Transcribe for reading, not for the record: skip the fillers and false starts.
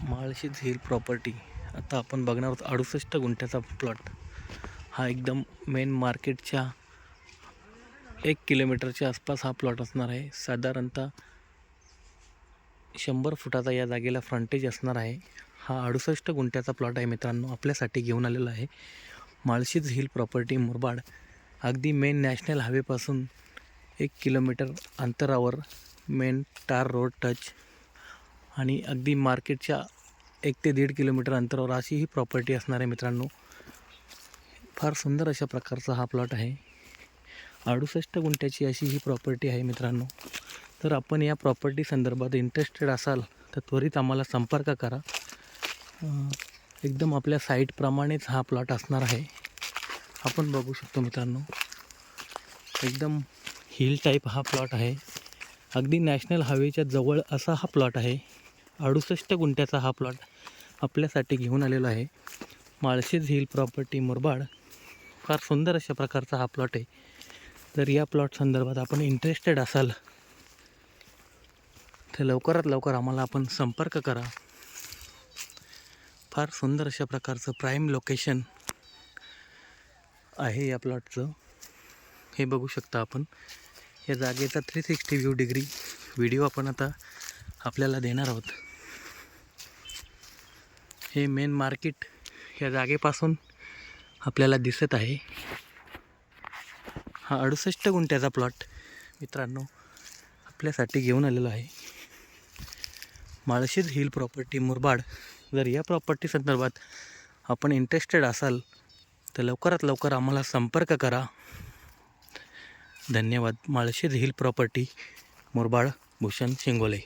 Malshej hill property. आता आपण बघणार आहोत 68 गुंठ्याचा प्लॉट. हा एकदम मेन मार्केटच्या 1 किलोमीटरच्या आसपास हा प्लॉट असणार आहे. साधारणतः 100 फुटाचा या जागेला फ्रंटेज असणार आहे. हा 68 गुंठ्याचा प्लॉट आहे मित्रांनो, आपल्यासाठी घेऊन आलेला आहे. माळशेज हिल प्रॉपर्टी मुरबाड, अगदी मेन नॅशनल हायवेपासून 1 किलोमीटर अंतरावर, मेन टार रोड टच आणि अगदी मार्केटच्या 1 ते 1.5 किलोमीटर अंतरावर अशी ही प्रॉपर्टी असणार आहे मित्रांनो. फार सुंदर अशा प्रकारचा हा प्लॉट आहे. 68 गुंठ्याची अशी ही प्रॉपर्टी आहे मित्रांनो. तर आपण या प्रॉपर्टी संदर्भात इंटरेस्टेड असाल तर त्वरित आम्हाला संपर्क करा. एकदम आपल्या साईटप्रमाणेच हा प्लॉट असणार आहे. आपण बघू शकतो मित्रांनो, एकदम हिल टाईप हा प्लॉट आहे. अगदी नॅशनल हायवेच्या जवळ असा हा प्लॉट आहे. 68 गुंठ्याचा हा प्लॉट आपल्यासाठी घेऊन आलेला आहे. Malshej hill property Murbad. फार सुंदर अशा प्रकारचा हा प्लॉट आहे. जर या प्लॉट संदर्भात आपण इंटरेस्टेड असाल तर लवकरात लवकर आम्हाला आपण संपर्क करा. फार सुंदर अशा प्रकारचं प्राईम लोकेशन आहे या प्लॉटचं. हे बघू शकता आपण. या जागेचा 360 व्ह्यू डिग्री व्हिडिओ आपण आता आपल्याला देणार आहोत. हे मेन मार्केट या जागेपासून आपल्याला दिसत आहे. हा 68 गुंठ्याचा प्लॉट मित्रांनो आपल्यासाठी घेऊन आलेला आहे. Malshej hill property Murbad. जर या प्रॉपर्टी संदर्भात आपण इंटरेस्टेड असाल तर लवकरात लवकर आम्हाला संपर्क करा. धन्यवाद. Malshej hill property Murbad, Bhushan Shingole.